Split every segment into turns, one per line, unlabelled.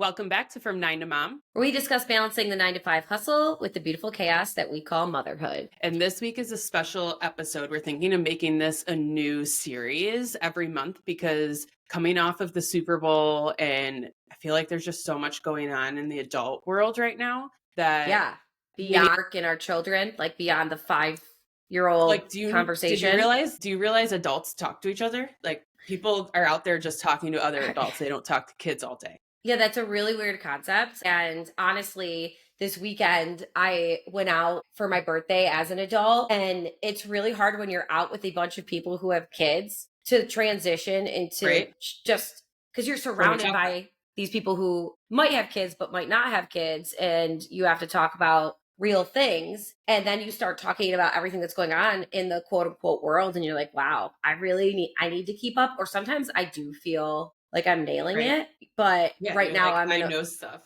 Welcome back to From Nine to Mom.
Where we discuss balancing the 9 to 5 hustle with the beautiful chaos that we call motherhood.
And this week is a special episode. We're thinking of making this a new series every month because coming off of the Super Bowl, and I feel like there's just so much going on in the adult world right now that
Yeah. Beyond and our children, like beyond the 5-year-old conversation.
do you realize adults talk to each other? Like people are out there just talking to other adults. They don't talk to kids all day.
Yeah, that's a really weird concept. And honestly, this weekend I went out for my birthday as an adult, and it's really hard when you're out with a bunch of people who have kids to transition into
Right.
just because you're surrounded by these people who might have kids but might not have kids, and you have to talk about real things. And then you start talking about everything that's going on in the quote unquote world, and you're like, wow, I need to keep up. Or sometimes I do feel like I'm nailing
Right.
it. But
Yeah,
right now
like, I know stuff.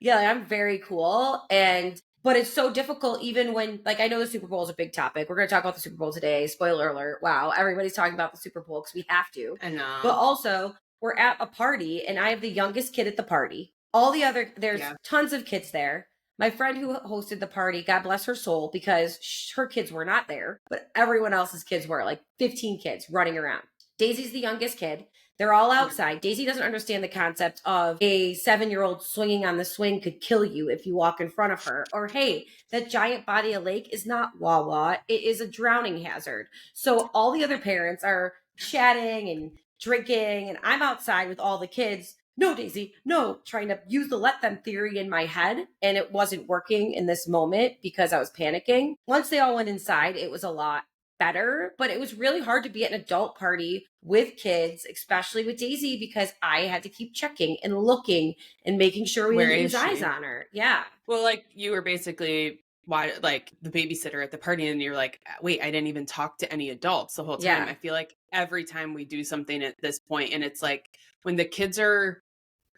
yeah, I'm very cool. But it's so difficult even when, like, I know the Super Bowl is a big topic. We're going to talk about the Super Bowl today. Spoiler alert. Wow. Everybody's talking about the Super Bowl because we have to.
I know.
But also, we're at a party and I have the youngest kid at the party. There's tons of kids there. My friend who hosted the party, God bless her soul, because her kids were not there, but everyone else's kids were, like 15 kids running around. Daisy's the youngest kid. They're all outside. Daisy doesn't understand the concept of a 7-year-old swinging on the swing could kill you if you walk in front of her. Or, hey, that giant body of lake is not Wawa. It is a drowning hazard. So all the other parents are chatting and drinking, and I'm outside with all the kids. No, Daisy, no, trying to use the let them theory in my head. And it wasn't working in this moment because I was panicking. Once they all went inside, it was a lot better, but it was really hard to be at an adult party with kids, especially with Daisy, because I had to keep checking and looking and making sure we didn't lose eyes on her. Yeah.
Well, like you were basically like the babysitter at the party, and you're like, wait, I didn't even talk to any adults the whole time.
Yeah.
I feel like every time we do something at this point, and it's like when the kids are,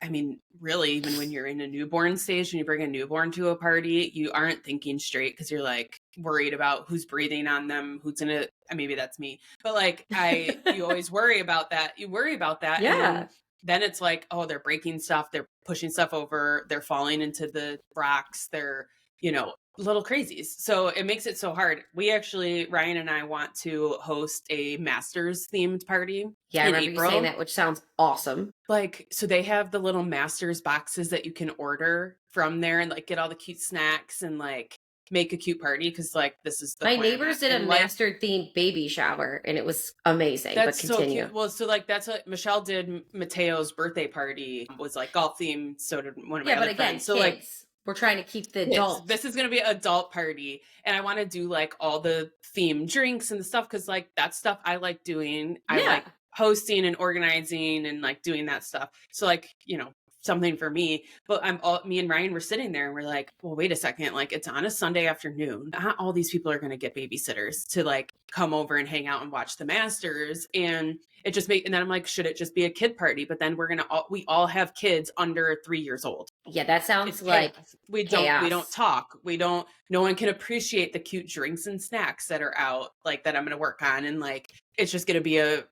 I mean, really, even when you're in a newborn stage and you bring a newborn to a party, you aren't thinking straight because you're like worried about who's breathing on them, who's gonna, maybe that's me, but like you always worry about that. You worry about that.
Yeah.
And then it's like, oh, they're breaking stuff, they're pushing stuff over, they're falling into the rocks, they're, little crazies. So it makes it so hard. We actually, Ryan and I want to host a Masters themed party.
Yeah, I remember you saying that, which sounds awesome.
Like, so they have the little Masters boxes that you can order from there and like get all the cute snacks and like make a cute party. Cause like, this is
my neighbors did a master themed baby shower and it was amazing.
That's
but continue.
So cute. Well, so like that's what Michelle did. Mateo's birthday party was like golf themed. So did one of my other friends. So
kids.
Like,
we're trying to keep the adults.
This is going to be an adult party. And I want to do like all the themed drinks and stuff. Cause like that stuff I like doing. I like hosting and organizing and like doing that stuff. So like, something for me, but me and Ryan were sitting there and we're like, well, wait a second. Like it's on a Sunday afternoon. Not all these people are going to get babysitters to like come over and hang out and watch the Masters. And and then I'm like, should it just be a kid party? But then we all have kids under 3 years old.
Yeah. That sounds like
we don't talk. No one can appreciate the cute drinks and snacks that are out like that I'm going to work on. And like, it's just going to be a,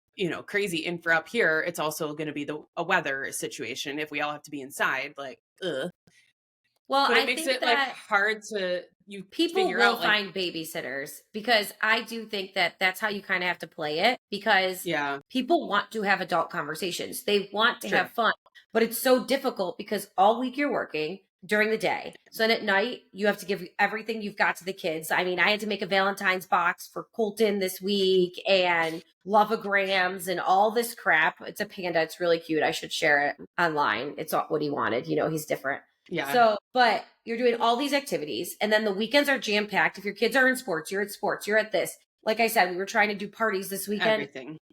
crazy. And for up here, it's also going to be a weather situation. If we all have to be inside, like, ugh.
Well,
but it makes it like hard to
people will find babysitters, because I do think that that's how you kind of have to play it, because people want to have adult conversations. They want to have fun, but it's so difficult because all week you're working during the day. So then at night, you have to give everything you've got to the kids. I mean, I had to make a Valentine's box for Colton this week and loveograms and all this crap. It's a panda. It's really cute. I should share it online. It's what he wanted. He's different.
Yeah.
So, but you're doing all these activities, and then the weekends are jam-packed. If your kids are in sports, you're at this. Like I said, we were trying to do parties this weekend.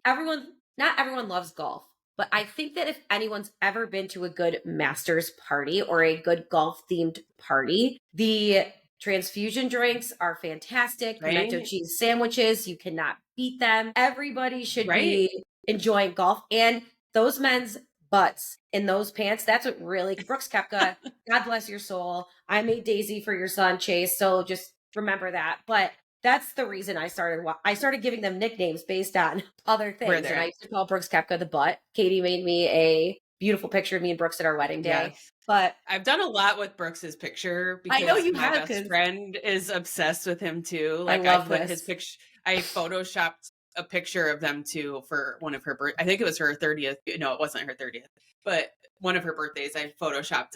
Not everyone loves golf. But I think that if anyone's ever been to a good Masters party or a good golf themed party, the transfusion drinks are fantastic.
Right?
Pimento cheese sandwiches, you cannot beat them. Everybody should be enjoying golf. And those men's butts in those pants, that's what really, Brooks Koepka, God bless your soul. I made Daisy for your son, Chase. So just remember that. But that's the reason I started giving them nicknames based on other things. And I used to call Brooks Koepka the butt. Katie made me a beautiful picture of me and Brooks at our wedding day.
Yes.
But
I've done a lot with Brooks's picture
I know
because
you
my
have,
best friend is obsessed with him too.
I
Like
love
put his
this.
picture, I photoshopped a picture of them too for one of her I think it was her 30th. No, it wasn't her 30th, but one of her birthdays. I photoshopped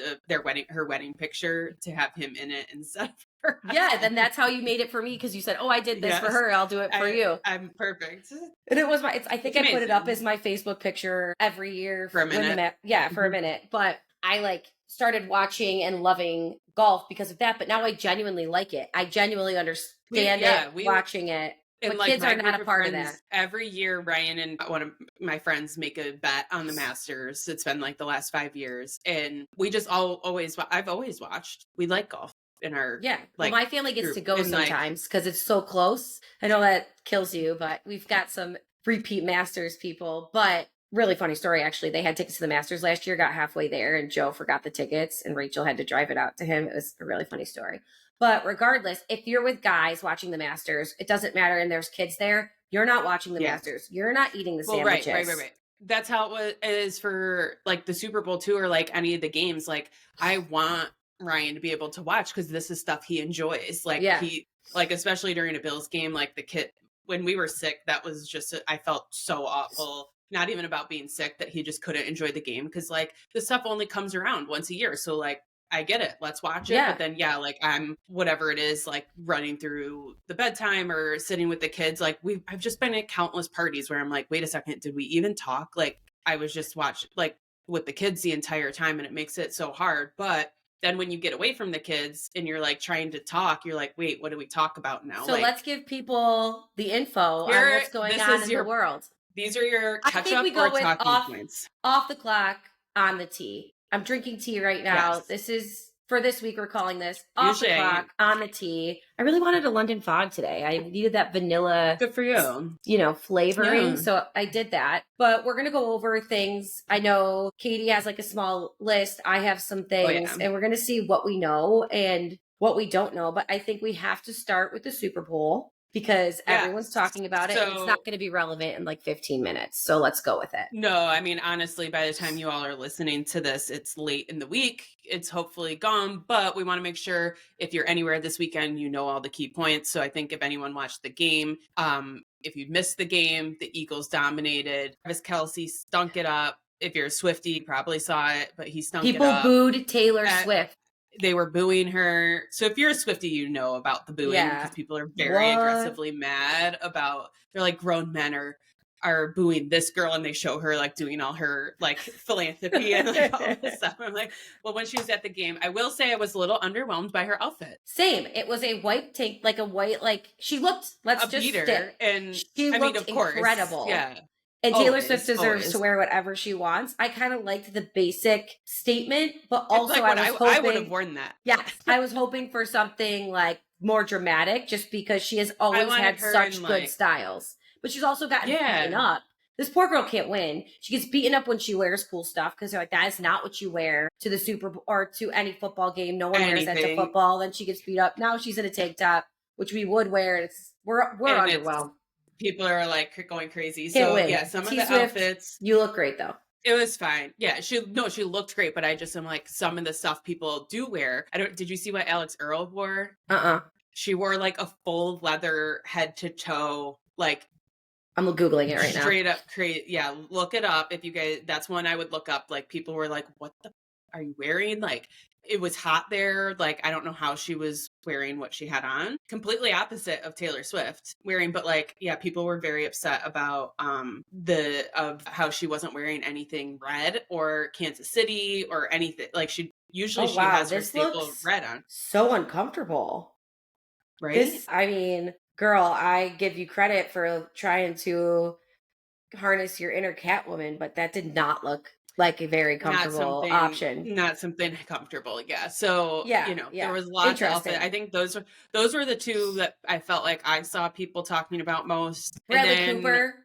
her wedding picture to have him in it instead of her.
Yeah, then that's how you made it for me because you said, "Oh, I did this for
Yes.
her. I'll do it for you."
I'm perfect.
And it was my. I think
It's
I put it up
amazing.
as my Facebook picture every year
For a minute.
for a minute. But I like started watching and loving golf because of that. But now I genuinely like it. I genuinely understand watching it. But
like
kids are not a part of that.
Every year, Ryan and one of my friends make a bet on the Masters. It's been like the last 5 years, and we just I've always watched. We like golf in our
Well, my family gets
group.
to go
And,
sometimes because it's so close. I know that kills you, but we've got some repeat Masters people. But really funny story, actually. They had tickets to the Masters last year, got halfway there, and Joe forgot the tickets, and Rachel had to drive it out to him. It was a really funny story. But regardless, if you're with guys watching the Masters, it doesn't matter, and there's kids there, you're not watching the Masters. You're not eating the sandwiches.
Right. That's how it is for like the Super Bowl too, or like any of the games. Like I want Ryan to be able to watch because this is stuff he enjoys. Like he especially during a Bills game, like the kid when we were sick, that was just I felt so awful. Not even about being sick, that he just couldn't enjoy the game because like this stuff only comes around once a year. So like I get it. Let's watch it. But then, like I'm whatever it is, like running through the bedtime or sitting with the kids. Like I've just been at countless parties where I'm like, wait a second, did we even talk? Like I was just watching like with the kids the entire time, and it makes it so hard. But then when you get away from the kids and you're like trying to talk, you're like, wait, what do we talk about now?
So let's give people the info on what's going on in the world.
These are your catch-up or talking points.
Off the clock, on the tee. I'm drinking tea right now. Yes. This is, for this week, we're calling this off the clock, on the tea. I really wanted a London Fog today. I needed that vanilla.
Good for you.
Flavoring.
Yeah.
So I did that. But we're going to go over things. I know Katie has like a small list. I have some things. And we're going to see what we know and what we don't know. But I think we have to start with the Super Bowl, because everyone's talking about it, and it's not going to be relevant in like 15 minutes. So let's go with it.
No, I mean, honestly, by the time you all are listening to this, it's late in the week. It's hopefully gone, but we want to make sure if you're anywhere this weekend, you know all the key points. So I think if anyone watched the game, if you missed the game, the Eagles dominated. Travis Kelce stunk it up. If you're a Swiftie, you probably saw it, but he stunk it up.
People booed Taylor Swift.
They were booing her. So if you're a Swiftie, you know about the booing because people are very aggressively mad about, they're like, grown men are booing this girl, and they show her like doing all her like philanthropy and like all this stuff. I'm like, well, when she was at the game, I will say I was a little underwhelmed by her outfit.
Same. It was a white tank, like a white, like she looked, let's just stick.
And
she looked incredible.
Yeah.
And Taylor Swift deserves to wear whatever she wants. I kind of liked the basic statement, but also
I would have worn that.
Yes, I was hoping for something like more dramatic, just because she has always had such good styles. But she's also gotten beaten up. This poor girl can't win. She gets beaten up when she wears cool stuff because they're like, that is not what you wear to the Super Bowl or to any football game. No one wears that to football. Then she gets beat up. Now she's in a tank top, which we would wear. We're underwhelmed.
People are like going crazy.
Can't win.
Some of the
Swift,
outfits.
You look great though.
It was fine. Yeah, she looked great, but I just am like, some of the stuff people do wear. Did you see what Alex Earl wore? She wore like a full leather head to toe, like,
I'm Googling it right now.
Straight up crazy. Yeah, look it up if you guys. That's one I would look up. Like people were like, "What the are you wearing?" Like it was hot there. Like I don't know how she was wearing what she had on. Completely opposite of Taylor Swift wearing. But like, yeah, people were very upset about how she wasn't wearing anything red or Kansas City or anything. Like she has her staple red on.
So uncomfortable,
right?
I mean. Girl, I give you credit for trying to harness your inner Catwoman, but that did not look like a very comfortable option.
Not something comfortable, yeah. So, there was lots of outfit. I think those were the two that I felt like I saw people talking about most.
Bradley Cooper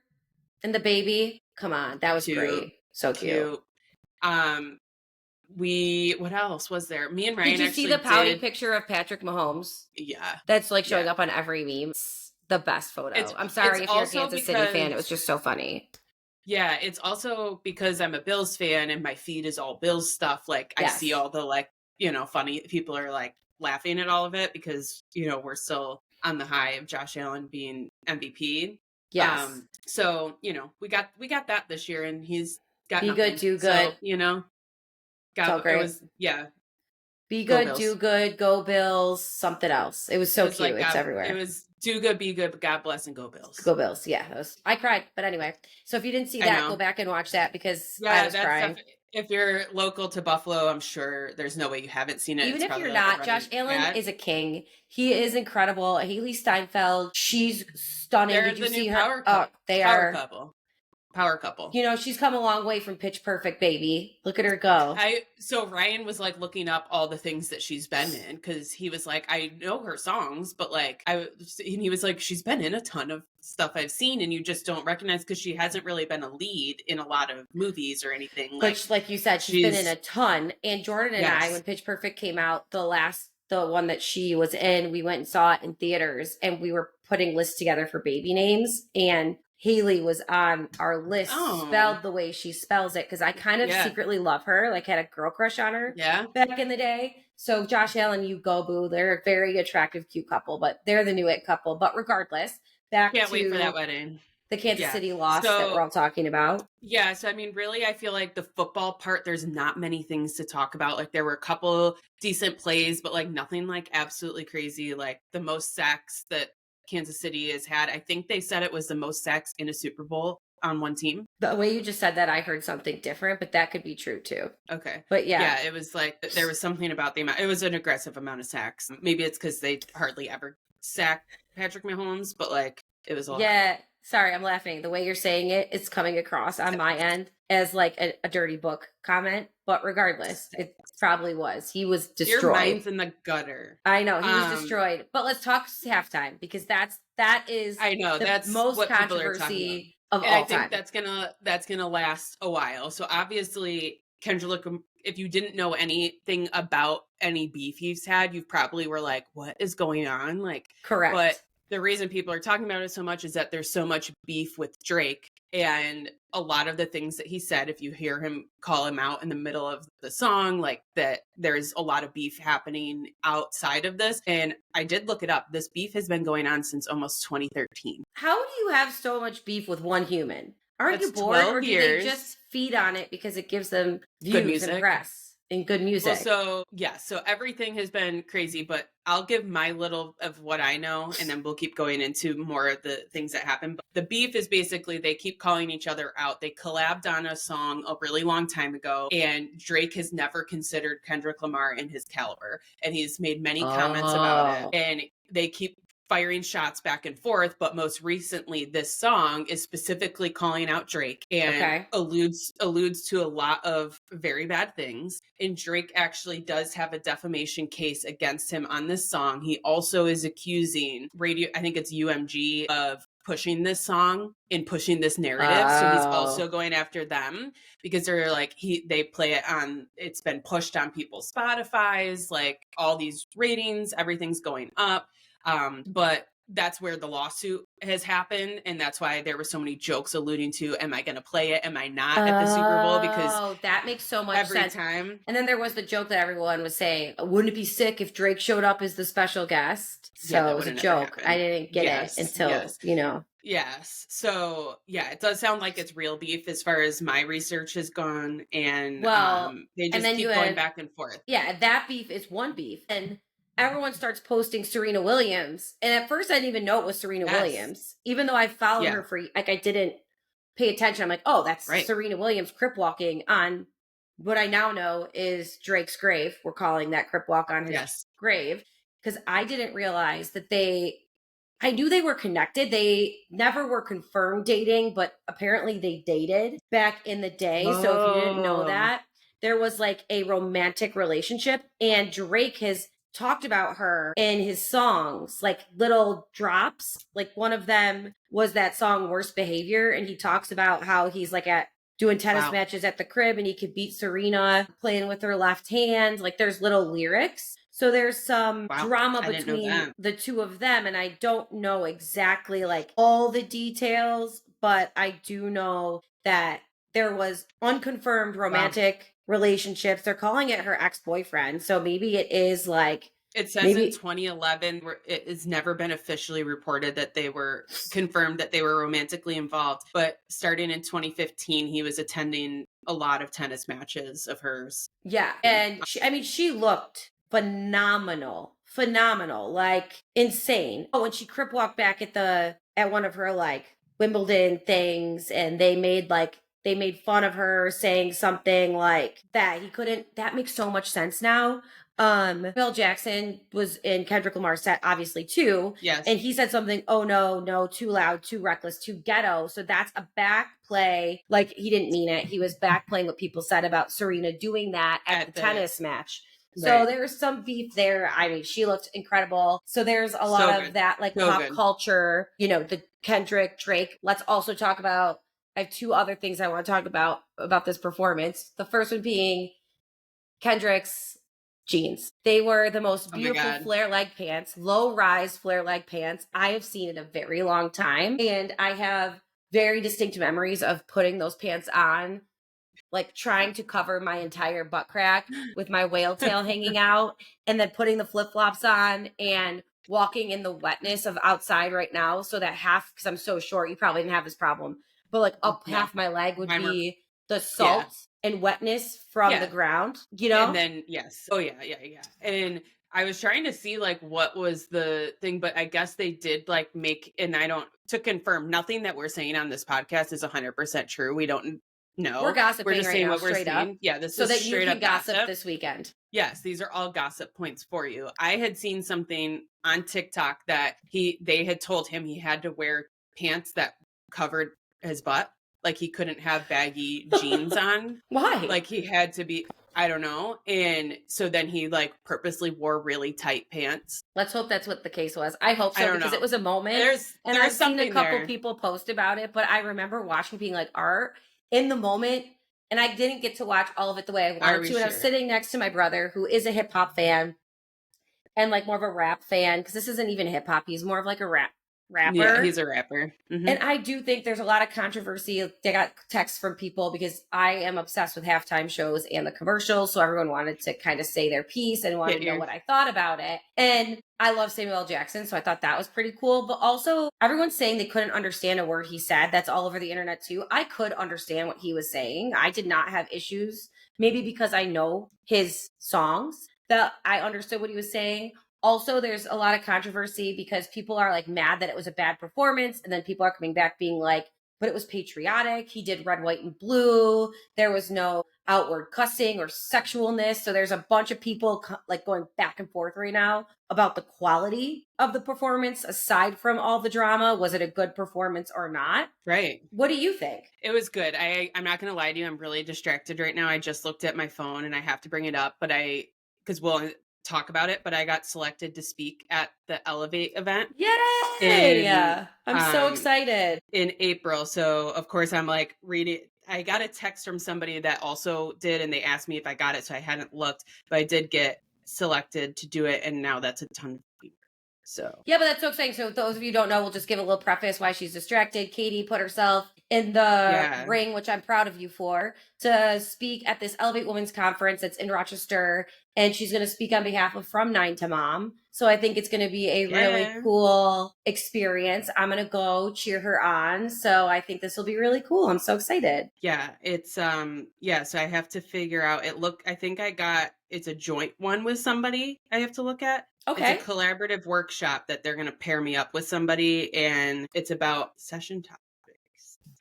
and the baby. Come on, that was great. So cute.
What else was there? Me and Ryan.
Did you see the pouty picture of Patrick Mahomes?
Yeah.
That's like showing up on every meme. It's the best photo. I'm sorry if you're a Kansas City fan. It was just so funny.
Yeah, it's also because I'm a Bills fan and my feed is all Bills stuff. Like I see
Yes.
all the like, funny people are like laughing at all of it because, we're still on the high of Josh Allen being MVP.
Yes.
So, we got that this year and he's got
Be good,
nothing.
do
So,
good. It's all
it
great.
was yeah,
Be
go
good, do
Bills.
good, go Bills, something else. It was
It
so
was
cute.
like
It's
God, it
everywhere.
was do good, be good, but God bless and go Bills.
Go Bills. Yeah, I cried. But anyway, so if you didn't see
I
that, go
know.
back and watch that because I
Yeah,
was
that stuff.
crying.
If you're local to Buffalo, I'm sure there's no way you haven't seen it.
Even
It's
if
probably
you're
like a
not, Josh
running
Allen
ad.
is a king. He is incredible. Haley Steinfeld, she's stunning.
They're
Did you
the new
see her? Oh, they
power
are.
couple, power couple.
She's come a long way from Pitch Perfect, baby. Look at her go.
So Ryan was like looking up all the things that she's been in because he was like, I know her songs, but like and he was like, she's been in a ton of stuff I've seen, and you just don't recognize because she hasn't really been a lead in a lot of movies or anything.
But like you said, she's been in a ton. And Jordan and I, when
Yes.
Pitch Perfect came out, the one that she was in, we went and saw it in theaters, and we were putting lists together for baby names, and Haley was on our list, spelled the way she spells it, because I kind of secretly love her, like had a girl crush on her back in the day. So Josh Allen, you go boo. They're a very attractive, cute couple, but they're the new it couple. But regardless,
Can't wait for that wedding.
The Kansas City loss that we're all talking about.
Yeah, so I mean, really, I feel like the football part, there's not many things to talk about. Like there were a couple decent plays, but like nothing like absolutely crazy. Like the most sacks that Kansas City has had, I think they said it was the most sacks in a Super Bowl on one team.
The way you just said that, I heard something different, but that could be true too.
Okay.
But
yeah, it was like there was something about the amount. It was an aggressive amount of sacks. Maybe it's because they hardly ever sack Patrick Mahomes, but like it was a lot.
Yeah. Sorry, I'm laughing. The way you're saying it, it's coming across on my end as like a dirty book comment. But regardless, it probably was. He was destroyed.
Your mind's in the gutter.
I know he was destroyed. But let's talk halftime because that is
I know that's
most
what
controversy of
and
all
I think
time.
that's gonna last a while. So obviously, Kendrick, if you didn't know anything about any beef he's had, you probably were like, "What is going on?" Like,
correct.
But the reason people are talking about it so much is that there's so much beef with Drake, and a lot of the things that he said, if you hear him call him out in the middle of the song, like that there's a lot of beef happening outside of this. And I did look it up. This beef has been going on since almost 2013.
How do you have so much beef with one human? Aren't you bored, or do they just feed on it because it gives them views and press and good music?
Well, so everything has been crazy, but I'll give my little of what I know, and then we'll keep going into more of the things that happen. But the beef is basically they keep calling each other out. They collabed on a song a really long time ago, and Drake has never considered Kendrick Lamar in his caliber, and he's made many comments about it, and they keep firing shots back and forth, but most recently this song is specifically calling out Drake and alludes to a lot of very bad things. And Drake actually does have a defamation case against him on this song. He also is accusing I think it's UMG, of pushing this song and pushing this narrative. So he's also going after them because they're like, they play it on, it's been pushed on people's Spotify's, like all these ratings, everything's going up. But that's where the lawsuit has happened, and that's why there were so many jokes alluding to, am I going to play it, am I not at the Super Bowl? Because
that makes so much sense.
Time.
And then there was the joke that everyone was saying, wouldn't it be sick if Drake showed up as the special guest? So it was a joke. I didn't get it until,
Yes. So it does sound like it's real beef as far as my research has gone, and they just keep going back and forth.
Yeah, that beef is one beef, and everyone starts posting Serena Williams. And at first I didn't even know it was Serena Williams. Even though I followed her for, like, I didn't pay attention. I'm like, oh, that's Serena Williams crip walking on what I now know is Drake's grave. We're calling that crip walk on his grave. Because I didn't realize that I knew they were connected. They never were confirmed dating, but apparently they dated back in the day. So if you didn't know that, there was like a romantic relationship. And Drake has talked about her in his songs, like little drops. Like one of them was that song Worst Behavior, and he talks about how he's like doing tennis matches at the crib and he could beat Serena playing with her left hand. Like there's little lyrics. So there's some drama between the two of them, and I don't know exactly like all the details, but I do know that there was unconfirmed romantic relationships. They're calling it her ex-boyfriend. So maybe it is like,
it says in 2011, it has never been officially reported that they were confirmed that they were romantically involved. But starting in 2015, he was attending a lot of tennis matches of hers.
Yeah. And she looked phenomenal, like insane. Oh, when she crip walked back at one of her like Wimbledon things, and they made fun of her saying something like that. That makes so much sense now. Bill Jackson was in Kendrick Lamar's set, obviously, too.
Yes.
And he said something, oh, no, too loud, too reckless, too ghetto. So that's a back play. Like, he didn't mean it. He was back playing what people said about Serena doing that at the tennis match. Right. So there was some beef there. I mean, she looked incredible. So there's a lot of that, like pop culture, the Kendrick, Drake. Let's also talk about, I have two other things I want to talk about this performance. The first one being Kendrick's jeans. They were the most beautiful flare leg pants, low rise flare leg pants I have seen in a very long time. And I have very distinct memories of putting those pants on, like trying to cover my entire butt crack with my whale tail hanging out, and then putting the flip flops on and walking in the wetness of outside right now. So that because I'm so short, you probably didn't have this problem, but like up half my leg would be the salt and wetness from the ground, And
then, yes. Oh, yeah. And I was trying to see, like, what was the thing, but I guess they did, like, to confirm, nothing that we're saying on this podcast is 100% true. We don't know.
We're gossiping.
We're just
right
saying
now,
what we're saying. Yeah, this
so
is
that
straight
you can
up
gossip this weekend.
Yes, these are all gossip points for you. I had seen something on TikTok that they had told him he had to wear pants that covered his butt. Like, he couldn't have baggy jeans on.
Why?
Like, he had to be, I don't know. And so then he, like, purposely wore really tight pants.
Let's hope that's what the case was. I hope so, because it was a moment. And I've seen a couple people post about it, but I remember watching, being like, Art, in the moment, and I didn't get to watch all of it the way I wanted to. And I was sitting next to my brother, who is a hip hop fan and like more of a rap fan, because this isn't even hip hop. He's more of like a rapper.
Yeah, he's a rapper.
Mm-hmm. And I do think there's a lot of controversy. They got texts from people, because I am obsessed with halftime shows and the commercials. So everyone wanted to kind of say their piece and wanted to know what I thought about it. And I love Samuel L. Jackson, so I thought that was pretty cool. But also, everyone's saying they couldn't understand a word he said. That's all over the internet too. I could understand what he was saying. I did not have issues, maybe because I know his songs, that I understood what he was saying. Also, there's a lot of controversy because people are like mad that it was a bad performance. And then people are coming back being like, but it was patriotic. He did red, white, and blue. There was no outward cussing or sexualness. So there's a bunch of people like going back and forth right now about the quality of the performance. Aside from all the drama, was it a good performance or not?
Right.
What do you think?
It was good. I'm not going to lie to you. I'm really distracted right now. I just looked at my phone and I have to bring it up, because we'll talk about it, but I got selected to speak at the Elevate event.
Yay! I'm so excited.
In April. So of course I'm like reading. I got a text from somebody that also did, and they asked me if I got it. So I hadn't looked, but I did get selected to do it. And now that's a ton of people. So
yeah, but that's so exciting. So those of you who don't know, we'll just give a little preface why she's distracted. Katie put herself in the ring, which I'm proud of you for, to speak at this Elevate Women's Conference that's in Rochester. And she's going to speak on behalf of From 9 to Mom. So I think it's going to be a really cool experience. I'm going to go cheer her on. So I think this will be really cool. I'm so excited.
Yeah, it's, so I have to figure out, it's a joint one with somebody I have to look at.
Okay.
It's a collaborative workshop that they're going to pair me up with somebody, and it's about session topics.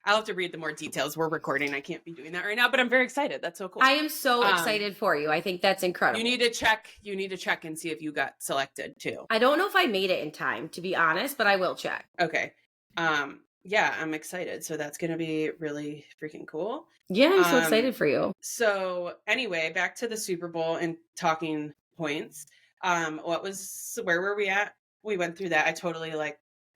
I'll have to read the more details. We're recording. I can't be doing that right now, but I'm very excited. That's so cool.
I am so excited for you. I think that's incredible.
You need to check and see if you got selected too.
I don't know if I made it in time, to be honest, but I will check.
Okay. Yeah, I'm excited. So that's going to be really freaking cool.
Yeah, I'm so excited for you.
So anyway, back to the Super Bowl and talking points. Where were we at? We went through that. I totally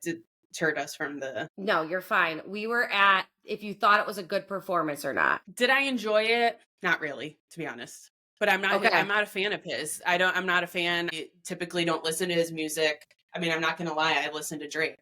deterred us from the...
No, you're fine. We were at if you thought it was a good performance or not.
Did I enjoy it? Not really, to be honest. But I'm not a fan of his. I'm not a fan. I typically don't listen to his music. I mean, I'm not going to lie. I listen to Drake.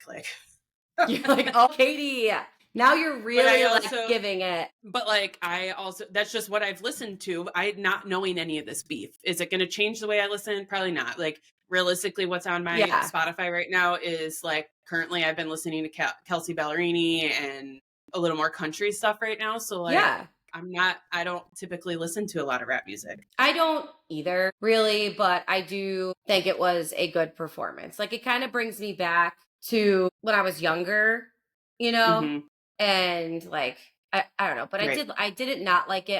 You're like, oh, Katie, Now you're really
also,
like giving it.
But like, I also, that's just what I've listened to. I not knowing any of this beef. Is it going to change the way I listen? Probably not. Like, realistically, what's on my Spotify right now is like, currently I've been listening to Kelsey Ballerini and a little more country stuff right now. So like, I don't typically listen to a lot of rap music.
I don't either, really, but I do think it was a good performance. Like, it kind of brings me back to when I was younger, you know?
Mm-hmm.
And like, I don't know, but I didn't not like it.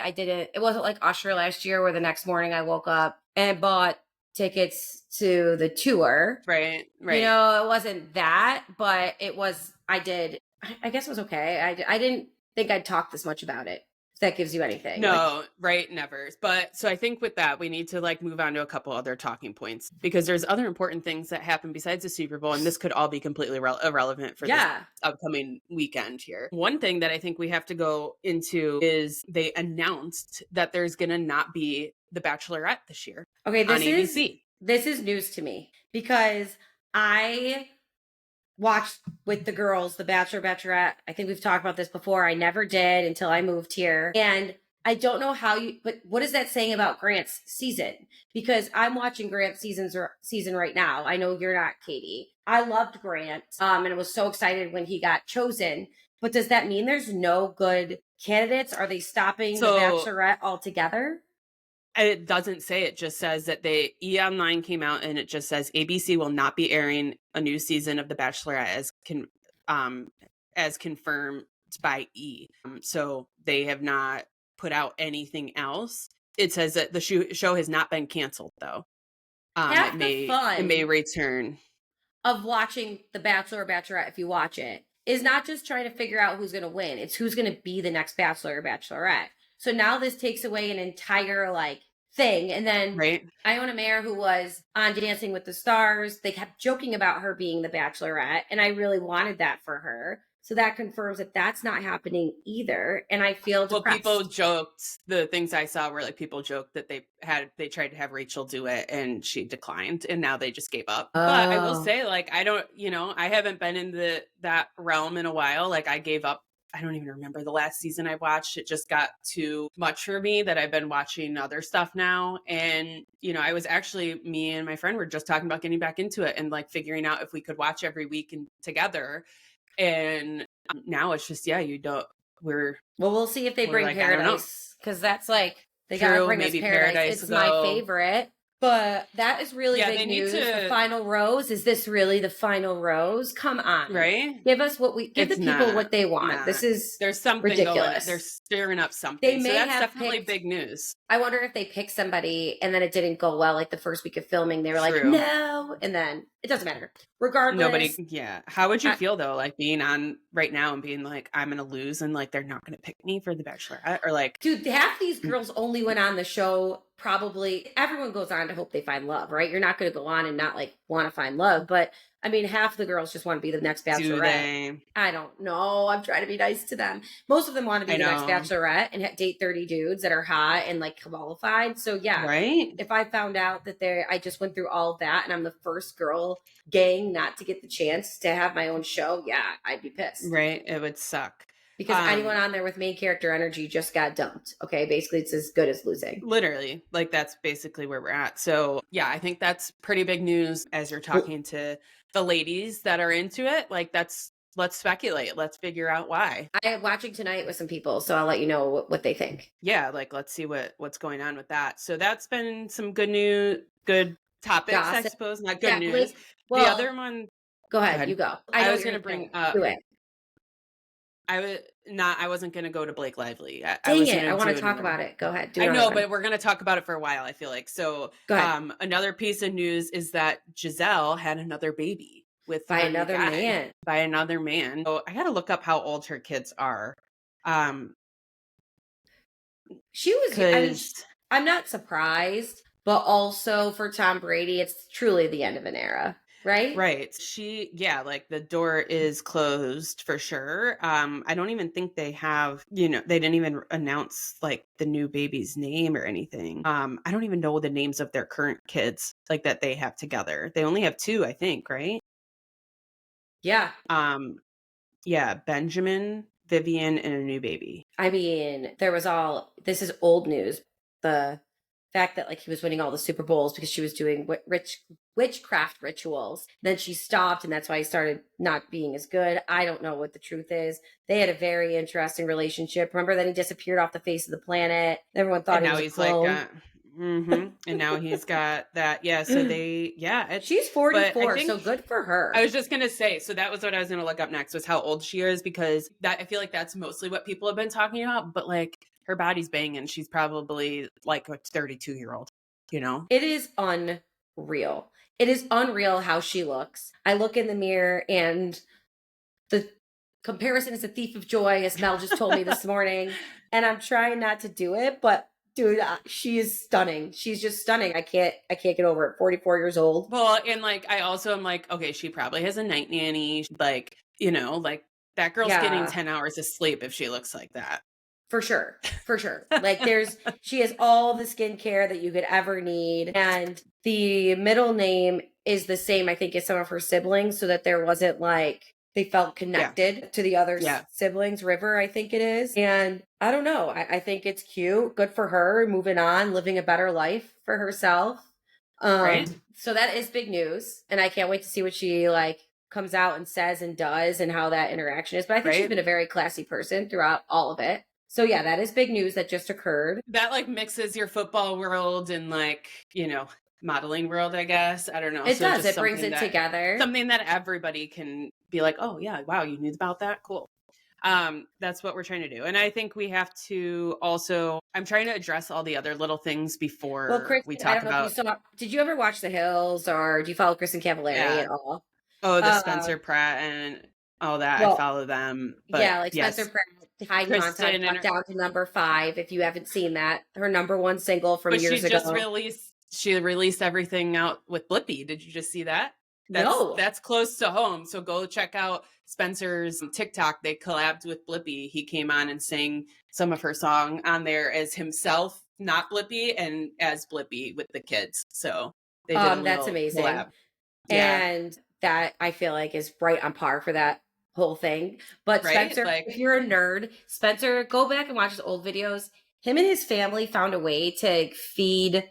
It wasn't like Usher last year where the next morning I woke up and bought tickets to the tour.
Right.
You know, it wasn't that, but it was, I guess it was okay. I didn't think I'd talk this much about it. That gives you anything.
No, right, never. But so I think with that, we need to like move on to a couple other talking points, because there's other important things that happen besides the Super Bowl, and this could all be completely irrelevant for this upcoming weekend here. One thing that I think we have to go into is they announced that there's going to not be The Bachelorette this year.
Okay,
on ABC.
This is news to me, because I watched with the girls, The Bachelor, Bachelorette. I think we've talked about this before. I never did until I moved here. And I don't know but what is that saying about Grant's season? Because I'm watching Grant's season right now. I know you're not, Katie. I loved Grant, and I was so excited when he got chosen. But does that mean there's no good candidates? Are they stopping The Bachelorette altogether?
It doesn't say. It just says that E! Online came out and it just says ABC will not be airing a new season of The Bachelorette as confirmed by E! So they have not put out anything else. It says that the show has not been canceled, though.
Half the fun
it may return
of watching The Bachelor or Bachelorette, if you watch it, is not just trying to figure out who's going to win. It's who's going to be the next Bachelor or Bachelorette. So now this takes away an entire like thing. And then Iona Mayer, who was on Dancing with the Stars, they kept joking about her being the Bachelorette, and I really wanted that for her. So that confirms that that's not happening either. And I feel depressed.
Well, people joked, the things I saw were like people joked that they tried to have Rachel do it and she declined, and now they just gave up. But I will say, like, I haven't been in that realm in a while. Like, I gave up. I don't even remember the last season I watched. It just got too much for me that I've been watching other stuff now. And, I was actually, me and my friend were just talking about getting back into it and like figuring out if we could watch every week and together. And now it's just,
we'll see if they bring like, Paradise, because that's like, they gotta bring us Paradise. It's my favorite. But that is really big news. The final rose. Is this really the final rose? Come on.
Right?
Give the people what they want. There's something ridiculous.
They're stirring up something. So that's definitely big news.
I wonder if they picked somebody and then it didn't go well, like the first week of filming. They were like, no. And then it doesn't matter. Regardless.
How would you feel though? Like being on right now and being like, I'm going to lose and like, they're not going to pick me for The Bachelorette, or like.
Dude, half these girls only went on the show. Probably everyone goes on to hope they find love, right? You're not going to go on and not like want to find love, but I mean, half the girls just want to be the next Bachelorette.
Do they?
I don't know. I'm trying to be nice to them. Most of them want to be the next Bachelorette and date 30 dudes that are hot and like qualified. So if I found out that I just went through all of that and I'm the first girl gang not to get the chance to have my own show, I'd be pissed.
Right? It would suck.
Because anyone on there with main character energy just got dumped. Okay, basically it's as good as losing.
Literally, like that's basically where we're at. So I think that's pretty big news as you're talking to the ladies that are into it. Like let's speculate. Let's figure out why.
I'm watching tonight with some people, so I'll let you know what they think.
Yeah, like let's see what's going on with that. So that's been some good news, good topics, gossip. I suppose. Not good news. Well, the other one.
Go ahead, you go.
I was going to bring up.
Do it.
I wasn't going to go to Blake Lively.
I want to talk about it. Go ahead.
I know, but we're going to talk about it for a while, I feel like. So another piece of news is that Giselle had another baby by another man. So I got to look up how old her kids are.
She was, I'm not surprised, but also for Tom Brady, it's truly the end of an era. Right?
Like the door is closed for sure. I don't even think they have, they didn't even announce like the new baby's name or anything. I don't even know the names of their current kids like that they have together. They only have 2, I think, right?
Yeah.
Benjamin, Vivian and a new baby.
I mean, this is old news. The fact that like he was winning all the Super Bowls because she was doing witchcraft rituals. Then she stopped, and that's why he started not being as good. I don't know what the truth is. They had a very interesting relationship. Remember that he disappeared off the face of the planet. Everyone thought he was a clone.
And now he's got that. Yeah. So
she's 44, so good for her.
I was just going to say, so that was what I was going to look up next, was how old she is, because I feel like that's mostly what people have been talking about, but like her body's banging. She's probably like a 32-year-old, you know?
It is unreal. It is unreal how she looks. I look in the mirror and the comparison is a thief of joy, as Mel just told me this morning. And I'm trying not to do it, but dude, she is stunning. She's just stunning. I can't get over it. 44 years old.
Well, and like, I also am like, okay, she probably has a night nanny. Like, you know, like that girl's getting 10 hours of sleep if she looks like that.
For sure. Like she has all the skincare that you could ever need. And the middle name is the same, I think, as some of her siblings, so that there wasn't like, they felt connected to the other siblings. River, I think it is. And I don't know. I think it's cute. Good for her. Moving on, living a better life for herself. Right. So that is big news. And I can't wait to see what she like comes out and says and does and how that interaction is. But I think she's been a very classy person throughout all of it. So yeah, that is big news that just occurred.
That like mixes your football world and like, you know, modeling world, I guess. I don't know.
It does. It brings it together.
Something that everybody can be like, oh yeah, wow, you knew about that? Cool. That's what we're trying to do. And I think we have to also, I'm trying to address all the other little things before we talk about.
Did you ever watch The Hills, or do you follow Kristen Cavallari at all?
Oh, the Spencer Pratt and all that. I follow them. But
like Spencer Pratt. High Contact down to number 5. If you haven't seen that, her number 1 single from years ago.
She released everything out with Blippi. Did you just see that?
No.
That's close to home. So go check out Spencer's TikTok. They collabed with Blippi. He came on and sang some of her song on there as himself, not Blippi, and as Blippi with the kids. So they did
that's amazing.
Collab.
And that I feel like is right on par for that whole thing. But Spencer, if you're a nerd, Spencer, go back and watch his old videos. Him and his family found a way to feed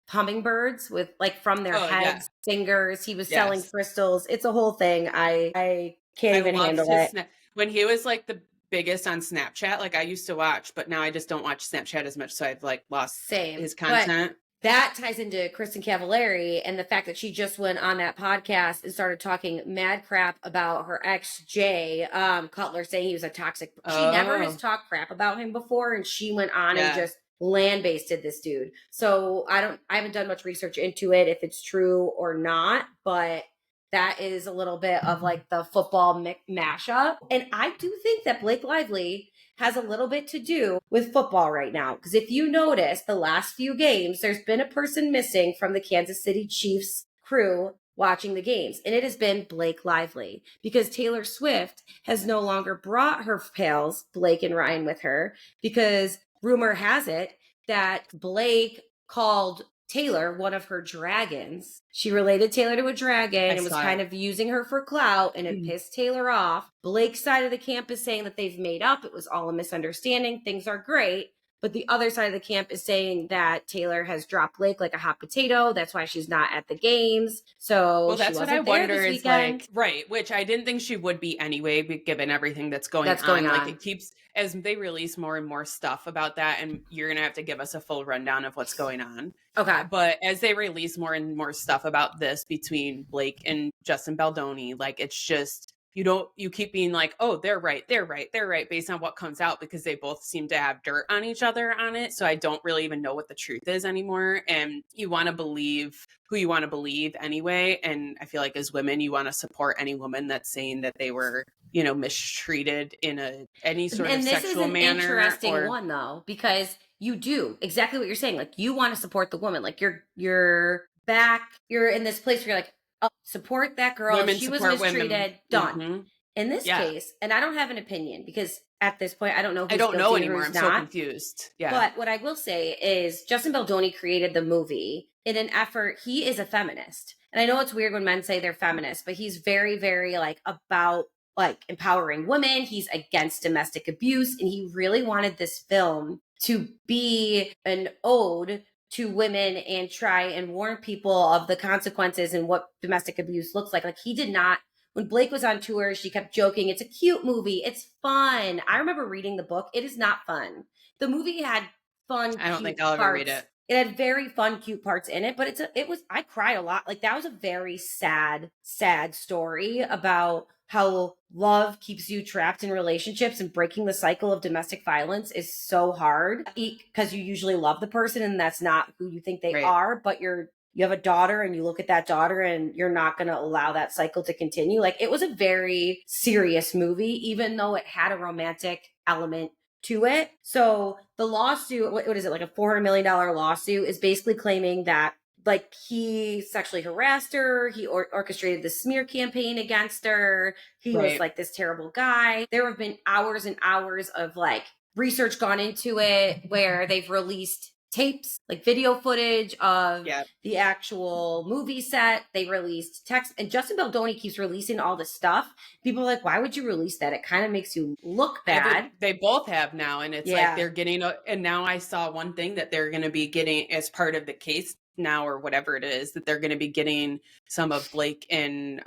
hummingbirds with like from their heads, fingers. He was selling crystals. It's a whole thing. I can't even handle it.
When he was like the biggest on Snapchat, like I used to watch, but now I just don't watch Snapchat as much, so I've like lost his content.
But that ties into Kristen Cavallari and the fact that she just went on that podcast and started talking mad crap about her ex Jay Cutler, saying he was a toxic. She never has talked crap about him before, and she went on and just land-basted this dude. So I haven't done much research into it if it's true or not, but that is a little bit of like the football mashup. And I do think that Blake Lively has a little bit to do with football right now. Because if you notice, the last few games, there's been a person missing from the Kansas City Chiefs crew watching the games. And it has been Blake Lively. Because Taylor Swift has no longer brought her pals, Blake and Ryan, with her. Because rumor has it that Blake called Taylor one of her dragons. She related Taylor to a dragon and was kind of using her for clout, and it pissed Taylor off. Blake's side of the camp is saying that they've made up. It was all a misunderstanding. Things are great. But the other side of the camp is saying that Taylor has dropped Blake like a hot potato. That's why she's not at the games. So
that's what I wonder is like, right, which I didn't think she would be anyway, given everything that's going on. Like it keeps, as they release more and more stuff about that, and you're going to have to give us a full rundown of what's going on.
Okay.
But as they release more and more stuff about this between Blake and Justin Baldoni, like it's just, you keep being like, oh, they're right based on what comes out, because they both seem to have dirt on each other on it. So I don't really even know what the truth is anymore. And you want to believe who you want to believe anyway. And I feel like as women, you want to support any woman that's saying that they were, mistreated in any sort of sexual manner.
And this is an interesting one though, because you do exactly what you're saying. Like you want to support the woman. Like you're back. You're in this place where you're like, oh, support that girl.
Women
she was mistreated.
Women.
Done.
Mm-hmm.
In this case, and I don't have an opinion because at this point I don't know.
I don't know anymore. I'm so confused. Yeah.
But what I will say is Justin Baldoni created the movie in an effort. He is a feminist, and I know it's weird when men say they're feminists, but he's very, very like about like empowering women. He's against domestic abuse. And he really wanted this film to be an ode to women and try and warn people of the consequences and what domestic abuse looks like. Like he did not, when Blake was on tour, she kept joking, it's a cute movie. It's fun. I remember reading the book. It is not fun. The movie had fun,
I don't
cute
think I'll ever read
parts.
it.
It had very fun, cute parts in it, but I cried a lot. Like that was a very sad story about how love keeps you trapped in relationships, and breaking the cycle of domestic violence is so hard because you usually love the person and that's not who you think they are, but you have a daughter and you look at that daughter and you're not going to allow that cycle to continue. Like it was a very serious movie, even though it had a romantic element to it. So the lawsuit, what is it, like a $400 million lawsuit, is basically claiming that like he sexually harassed her, he orchestrated the smear campaign against her, he was like this terrible guy. There have been hours and hours of like research gone into it where they've released tapes, like video footage of the actual movie set. They released text, and Justin Baldoni keeps releasing all this stuff. People are like, why would you release that? It kind of makes you look bad.
They both have now, and it's like they're getting and now I saw one thing that they're going to be getting as part of the case now, or whatever it is, that they're going to be getting some of Blake and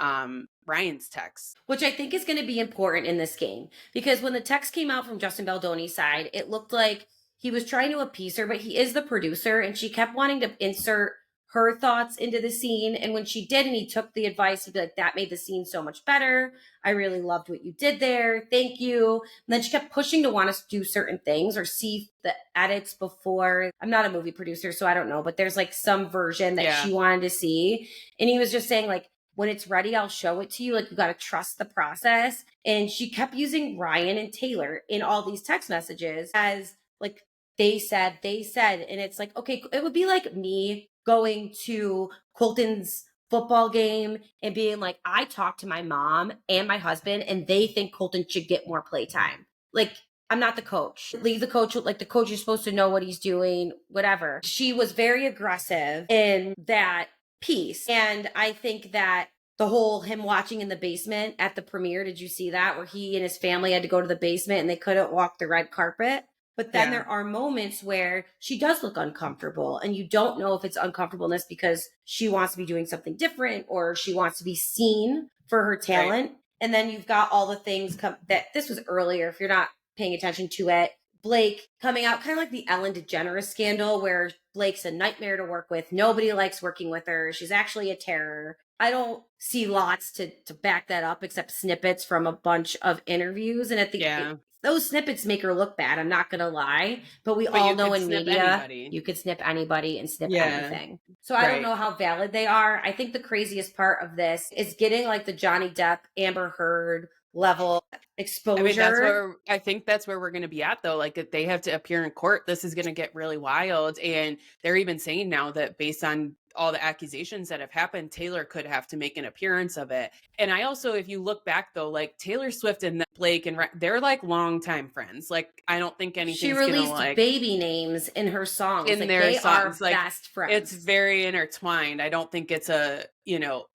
Ryan's texts,
which I think is going to be important in this game, because when the text came out from Justin Baldoni's side, it looked like he was trying to appease her, but he is the producer, and she kept wanting to insert her thoughts into the scene. And when she did, and he took the advice, he'd be like, that made the scene so much better. I really loved what you did there. Thank you. And then she kept pushing to want us to do certain things or see the edits before. I'm not a movie producer, so I don't know, but there's like some version that she wanted to see. And he was just saying like, when it's ready, I'll show it to you. Like, you got to trust the process. And she kept using Ryan and Taylor in all these text messages as like, they said, and it's like, okay, it would be like me going to Colton's football game and being like, I talked to my mom and my husband and they think Colton should get more playtime. Like, I'm not the coach. Leave the coach, like the coach is supposed to know what he's doing, whatever. She was very aggressive in that piece. And I think that the whole him watching in the basement at the premiere, did you see that? Where he and his family had to go to the basement and they couldn't walk the red carpet. But then there are moments where she does look uncomfortable, and you don't know if it's uncomfortableness because she wants to be doing something different or she wants to be seen for her talent. And then you've got all the things that this was earlier, if you're not paying attention to it, Blake coming out kind of like the Ellen DeGeneres scandal, where Blake's a nightmare to work with. Nobody likes working with her. She's actually a terror. I don't see lots to back that up except snippets from a bunch of interviews. And at the those snippets make her look bad. I'm not going to lie. But we all know in media, you could snip anybody and snip anything. So I don't know how valid they are. I think the craziest part of this is getting like the Johnny Depp, Amber Heard level exposure.
I mean, I think that's where we're going to be at, though. Like, if they have to appear in court, this is going to get really wild. And they're even saying now that based on all the accusations that have happened, Taylor could have to make an appearance of it. And I also, if you look back though, like Taylor Swift and Blake and they're like longtime friends. Like, I don't think anything's
she released baby names in her songs.
In their songs,
like best friends.
It's very intertwined. I don't think it's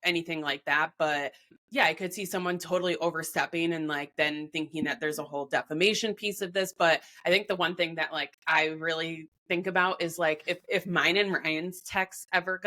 anything like that. But yeah, I could see someone totally overstepping and like then thinking that there's a whole defamation piece of this. But I think the one thing that like I really think about is like if mine and Ryan's texts ever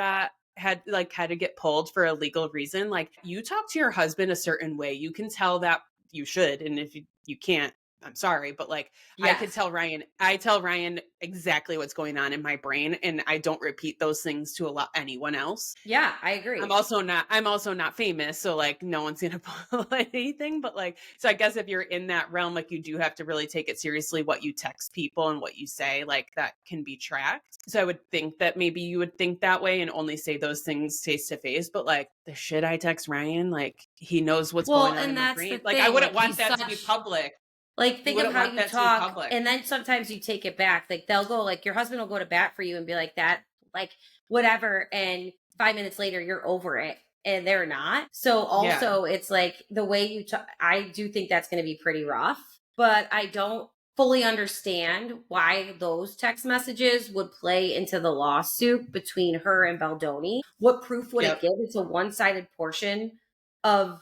had to get pulled for a legal reason, like you talk to your husband a certain way, you can tell that you should, and if you can't, I'm sorry, but like I tell Ryan exactly what's going on in my brain, and I don't repeat those things to anyone else.
Yeah, I agree.
I'm also not famous, so like no one's gonna pull anything. But like, so I guess if you're in that realm, like you do have to really take it seriously what you text people and what you say, like that can be tracked. So I would think that maybe you would think that way and only say those things face to face. But like the shit I text Ryan, like he knows what's going on in my brain. Like I wouldn't want that to be public.
Like, think of how you talk, and then sometimes you take it back. Like, they'll go, like, your husband will go to bat for you and be like, that, like, whatever, and 5 minutes later, you're over it, and they're not. So, also, it's like, the way you talk, I do think that's going to be pretty rough, but I don't fully understand why those text messages would play into the lawsuit between her and Baldoni. What proof would it give? It's a one-sided portion of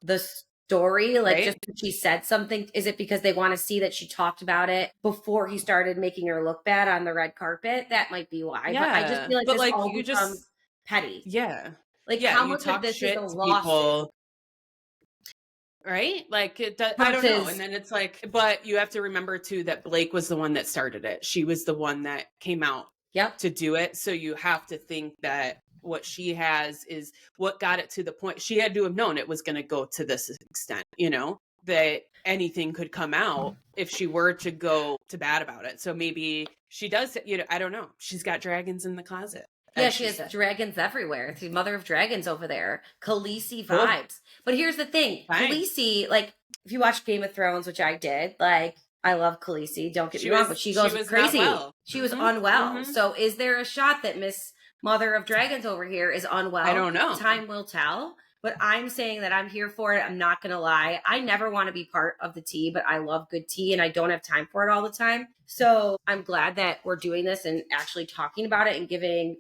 the story? Like,
right?
just because she said something, is it because they want to see that she talked about it before he started making her look bad on the red carpet? That might be why. But I just
Yeah.
feel like
But
this
like
all
you
becomes
just
petty.
yeah.
Like,
Yeah,
how
you
much of
talk
this is a
shit to
lawsuit
people, right? Like it does, I don't know. And
versus,
then it's like, but you have to remember too that Blake was the one that started it. She was the one that came out
yep,
to do it. So you have to think that what she has is what got it to the point. She had to have known it was going to go to this extent, that anything could come out if she were to go to bat about it. So maybe she does, I don't know. She's got dragons in the closet,
yeah,
as
she
she
has
said.
dragons everywhere. It's the mother of dragons over there. Khaleesi
Cool.
vibes. But here's the thing.
Fine.
Khaleesi, like, if you watch Game of Thrones, which I did, like, I love Khaleesi, don't get me wrong, but she
She
goes
was not
crazy.
well.
She was
Hmm.
unwell.
Hmm.
So is there a shot that Miss Mother of Dragons over here is
I
unwell?
don't know.
Time will tell. But I'm saying that I'm here for it. I'm not going to lie. I never want to be part of the tea, but I love good tea and I don't have time for it all the time. So I'm glad that we're doing this and actually talking about it and giving,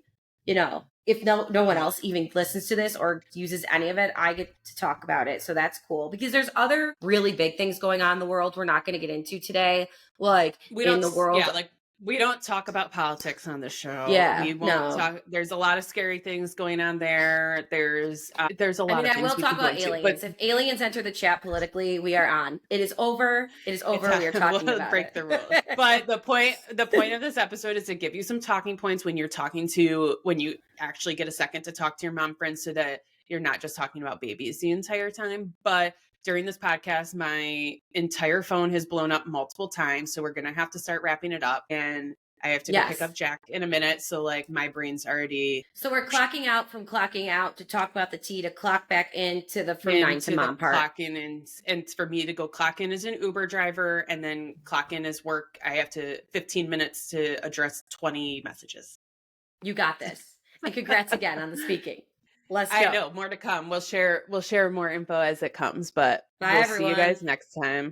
if no one
Yeah.
else even listens to this or uses any of it, I get to talk about it. So that's cool because there's other really big things going on in the world we're not going to get into today. Like
We
in
don't,
the world.
yeah, like we don't talk about politics on the show.
Yeah,
We won't
no.
talk. There's a lot of scary things going on there. There's a
I
lot
mean,
of
I will
things we
talk
could go
about
into, but
aliens. If aliens enter the chat politically, we are on. It is over. It is over. We are talking
we'll
about
break
it.
the rules. But the point of this episode is to give you some talking points when you actually get a second to talk to your mom friends, so that you're not just talking about babies the entire time. But during this podcast, my entire phone has blown up multiple times, so we're gonna have to start wrapping it up, and I have to go pick
Yes.
up Jack in a minute. So like my brain's already
So we're clocking out from clocking out to talk about the tea to clock back into the from 9 to
into the
mom part.
clock in, and for me to go clock in as an Uber driver and then clock in as work, I have to 15 minutes to address 20 messages.
You got this. And congrats again on the speaking. Let's go.
I know, more to come. We'll share more info as it comes, but
Bye,
we'll see you
everyone.
guys next time.